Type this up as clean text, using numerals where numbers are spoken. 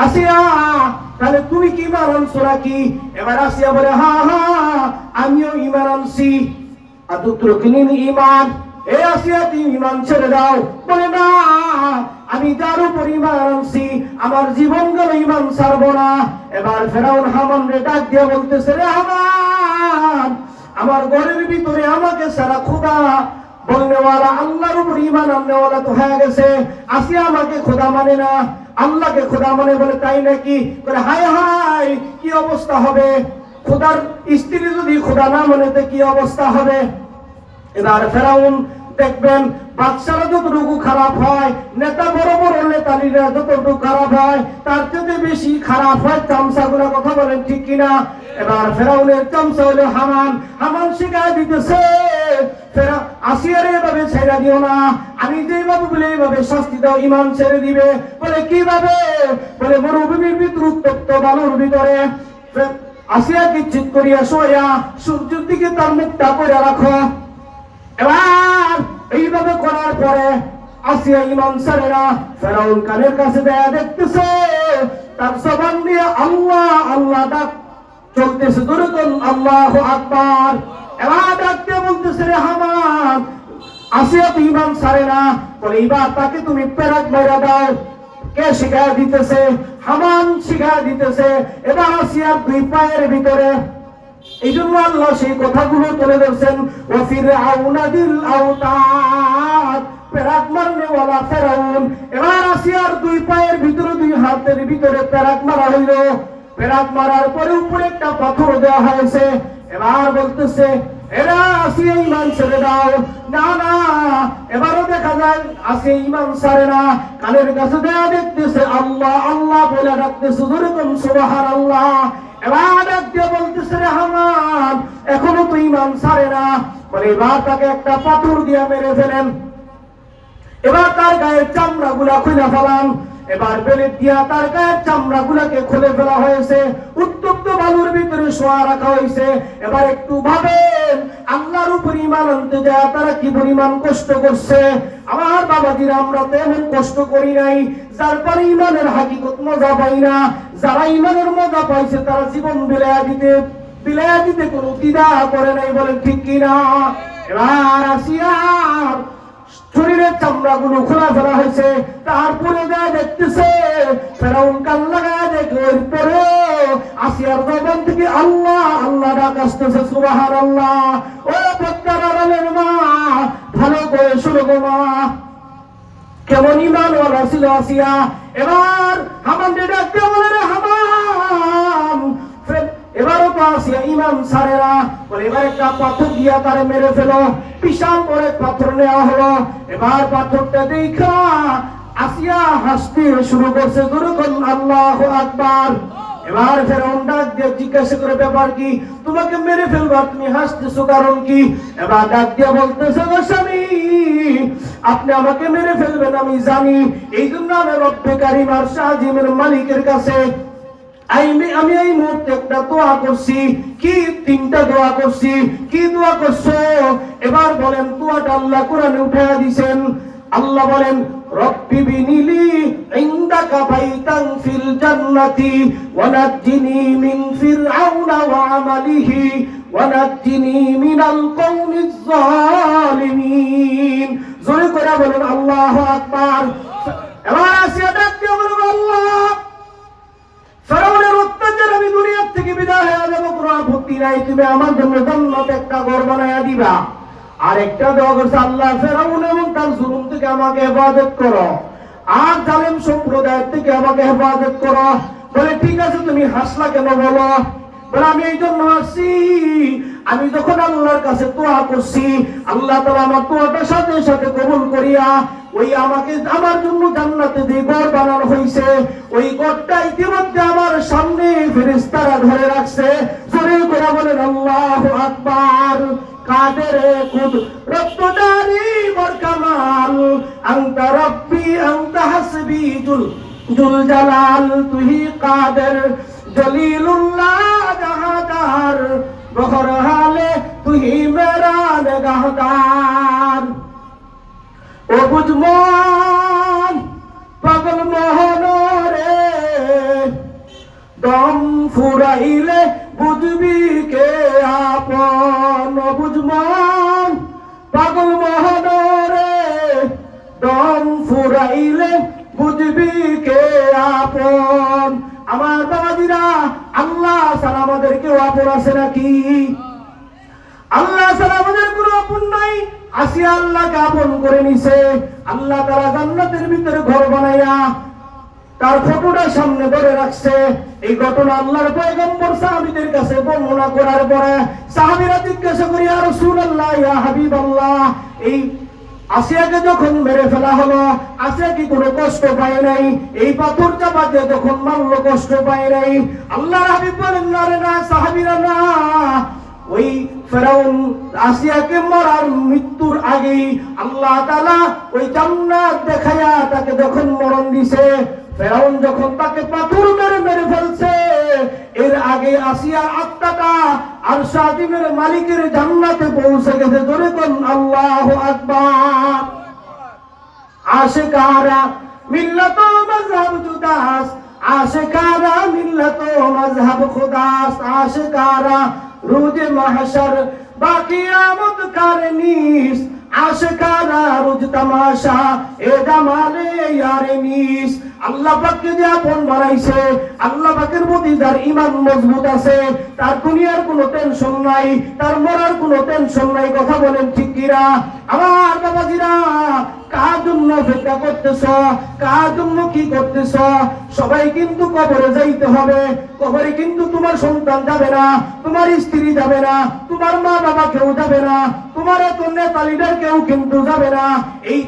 আসিয়া তাহলে তুমি কি ঈমান আনছো নাকি? এবার আসিয়া বলে হ্যাঁ হ্যাঁ আমিও ঈমান আনছি। আতুতরুকিনিল ঈমান, এ আসিয়া তুমি ঈমান ছেড়ে দাও। বলে না, আমি যার উপর ঈমান আনছি আমার জীবন গেল ঈমান ছাড়বো না। এবার ফেরাউন হামান রে ডাক দিয়ে বলতেছে, রে হামান, আমার ঘরের ভিতরে আমাকে সারা খোদা বলনেওয়ালা আল্লাহর উপর ঈমান আননেওয়ালা তো হয়ে গেছে, আসিয়া আমাকে খোদা মানে না, আল্লাহকে খোদা মানে। বলে তাই নাকি? বলে হায় হায় কি অবস্থা হবে, খোদার স্ত্রী যদি খোদা না মানে তো কি অবস্থা হবে। এবার ফেরাউন দেখবেন বাদশারা যতটুকু খারাপ হয়, নেতা বড় বড় নেতারা যতটুকু খারাপ হয়, তার চেয়ে বেশি খারাপ হয় চামচাগুলা। কথা বলেন ঠিক কিনা? এবার ফেরাউনের চামচা হলো হামান। হামান শিখায় দিতেছে, আসিয়ারে এভাবে ছেড়ে দিও না, আমি যেভাবে বলে এইভাবে শাস্তি দাও, ঈমান ছেড়ে দিবে। বলে কিভাবে? বলে মরুভূমির ভিতরে উত্তপ্ত বালুর ভিতরে আসিয়াকে চিৎ করিয়া শোয়া সূর্যের দিকে তার মুখটা করে রাখো। এবার এইভাবে করার পরে আসিয়া ঈমান ছাড়ে না। ফেরাউন কানের কাছে দেয়া দেখতেছে তার জবান দিয়ে আল্লাহ আল্লাহ ডাক চলতেছে, দুরুদ আল্লাহু আকবার। এবার ডাকতে বলতেছে, রে হামান, আসিয়া তো ঈমান ছাড়ে না। বলে এবার তাকে তুমি পেরাক মাইরা দাও। কে শিখায় দিতেছে? হামান শিখায় দিতেছে। এবার আসিয়ার দুই পায়ের ভিতরে, এই জন্য আল্লাহ সেই কথাগুলো তুলে ধরছেন, ও ফিরআউনা দিল আওতাদ, পেরাক মারনে ওয়ালা ফেরাউন। এবার আসিয়ার দুই পায়ের ভিতরে, দুই হাতের ভিতরে পেরাক মারা হইল। পেরাক মারার পরে উপরে একটা পাথর দেওয়া হয়েছে। এবার বলতেছে, এরা আসিয়া ঈমান ছেড়ে দাও। না না, এবারও দেখা যায় আসিয়া ঈমান ছাড়ে না। কানের কাছে দেয়া দেখতেছে আল্লাহ আল্লাহ বলে ডাকতেছে, যেরকম সুবহানাল্লাহ। এবার ডাক দিয়ে বলতেছে, রে হামান, এখনো তো ঈমান ছাড়ে না। বলে এবার তাকে একটা পাথর দিয়ে মেরে ফেলেন। এবার তার গায়ের চামড়া গুলা খুলে ফেলান। এবার বেলেট দিয়া তার গায়ের চামড়া গুলাকে খুলে ফেলা হয়েছে, উত্তপ্ত বালুর ভিতরে শোয়া রাখা হয়েছে। এবার একটু ভাবেন আল্লাহর উপর ঈমান আনতে যায় তারা কি পরিমাণ কষ্ট করছে। আমার বাবাজিরা, আমরা তো এমন কষ্ট করি নাই, যার পরে ঈমানের হাকিকত মজা পাই না। যারা ঈমানের মজা পাইছে তারা জীবন বিলায়া দিতে কোনো দ্বিধা করে নাই। বলেন ঠিক কিনা? এবার আসিয়ার শরীরের চামড়া গুলো খোলা ফেলা হয়েছে। তারপরে যা দেখতেছে ফেরাউন কান লাগায় দেখে, ওই পরে আসিয়ার জবান থেকে আল্লাহ আল্লাহ ডাক আসতেছে, সুবহানাল্লাহ। ও পদ্মার আড়ালের মা, ভালো করে শুনো গো মা, কেমন ঈমানওয়ালা ছিল আসিয়া। এবার হামান ডাকতে বলে, রে হামান, এবারও তো আসিয়া ঈমান ছাড়ে না। বলে এবার একটা পাথর দিয়া তারে মেরে ফেলো। বিশাল বড় পাথর নেওয়া হলো। এবার পাথরটা দেখা আসিয়া হাসতে শুরু করছে, দুরুদ আল্লাহু আকবার। এবার ফেরাউন ডাক দিয়ে জিজ্ঞাসা করে, ব্যাপার কি, তোমাকে মেরে ফেলবো, তুমি হাসতেছো কারণ কি? এবার ডাক দিয়ে বলতেছে, গো স্বামী, আপনি আমাকে মেরে ফেলবেন আমি জানি, এই জন্য আমি রব্বে কারিম আরশ আজিমের মালিকের কাছে আমি এই মুহূর্তে একটা দোয়া করছি। কি? তিনটা দোয়া করছি। কি দোয়া করছো? এবার বলেন। দোয়াটা আল্লাহ কোরআনে উঠায়া দিবেন। আল্লাহ বলেন, রব্বি বিনিলি ইনদাকা বাইতান ফিল জান্নাতি ওয়া নাজ্জিনি মিন ফিরআউনা ওয়া আমালিহি ওয়া নাজ্জিনি মিনাল কওমিজ জালিমিন। জোরে করে বলেন আল্লাহু আকবার। এবার আসিয়া ডাক দিয়ে বলুন, আল্লাহ, ফেরাউনের অত্যাচার আমি দুনিয়া থেকে বিদায় হয়ে যাবো, কোনো আপত্তি নাই, তুমি আমার জন্য জান্নাতে একটা ঘর বানায়া দিবা। আর একটা দোয়া করছে, আল্লাহ, ফেরাউন এবং তার জুলুম থেকে আমাকে হেফাজত করো, আর জালেম সম্প্রদায়ের থেকে আমাকে হেফাজত করো। বলে ঠিক আছে, তুমি হাসলা কেন বলো? বলে আমি এই জন্য হাসছি, আমি যখন আল্লাহর কাছে দোয়া করছি, আল্লাহ তাআলা আমার দোয়াটা সাথে সাথে কবুল করিয়া ওই আমাকে আমার জন্য জান্নাতে যে ঘর বানানো হয়েছে, ওই ঘরটা ইতিমধ্যে আমার সামনে ফেরেশতারা ধরে রাখছে। জোরে করে বলেন আল্লাহু আকবার। কাদের কুদ রব্বদারি বর কামাল, আনতা রব্বি আনতা হাসবি জুল জালাল, তুহি কাদের জলিলুল্লাহ জাহাদার, বহর হালে তুহি মেরা নিগাহদার। ও বুঝমন পাগল মোহন রে, ফুরাইলে বুঝবি কে আপন বুঝমন পাগল মহানরে দম ফুরাইলে বুঝবি কে আপন। আমার বাবাজিরা, আল্লাহ ছাড়া আমাদের কেউ আপন আছে নাকি? আল্লাহ ছাড়া আমাদের কোনো আপন নাই। আসিয়া আল্লাহকে আপন করে নিছে। আল্লাহ তাআলা জান্নাতের ভিতরে ঘর বানাইয়া তার ফটোটা সামনে ধরে রাখছে। এই ঘটনা আল্লাহর পয়গম্বর সাহাবীদের কাছে বর্ণনা করার পরে সাহাবীরা জিজ্ঞাসা করে, ইয়া রাসূলুল্লাহ, ইয়া হাবিবাল্লাহ, এই আসিয়াকে যখন মেরে ফেলা হলো, আসিয়া কি কোনো কষ্ট পায় নাই? এই পাথর চাপা দিয়ে যখন মারলো, কষ্ট পায় নাই? আল্লাহর হাবিব বলেন, না রে না, সাহাবীরা না, ওই ফেরাউন আসিয়াকে মারার মৃত্যুর আগেই আল্লাহ তাআলা ওই জান্নাত দেখায়া তাকে যখন মরণ দিছে, ফেরাউন যখন তাকে পাথর মেরে মেরে ফেলছে, এর আগে আসিয়ার আত্মাটা আরশ আজিমের মালিকের জান্নাতে পৌঁছে গেছে। জোরে কোন আল্লাহু আকবার। আশিকারা মিল্লাত মাযহাব জুদাস, আশিকারা মিল্লাত মাযহাব খুদাস, আশিকারা রোজ মাহশর বা কিয়ামত কারনিস, আশিকারা রোজ তামাশা এ জামালে ইয়ারে নিস। আল্লাহ পাককে যে আপন বানাইছে, আল্লাহ পাকের প্রতি যার ঈমান মজবুত আছে, তার দুনিয়ার কোনো টেনশন নাই, তার মরার কোনো টেনশন নাই। কথা বলেন ঠিক কিনা? আমার বাবাজিরা, কার জন্য অপেক্ষা করতেছ? কার জন্য কি করতেছ? সবাই কিন্তু কবরে যাইতে হবে। কবরে কিন্তু তোমার সন্তান যাবে না, তোমার স্ত্রী যাবে না, তোমার মা বাবা কেউ যাবে না, তোমার এত নেতা লিডার কেউ কিন্তু যাবে না। এই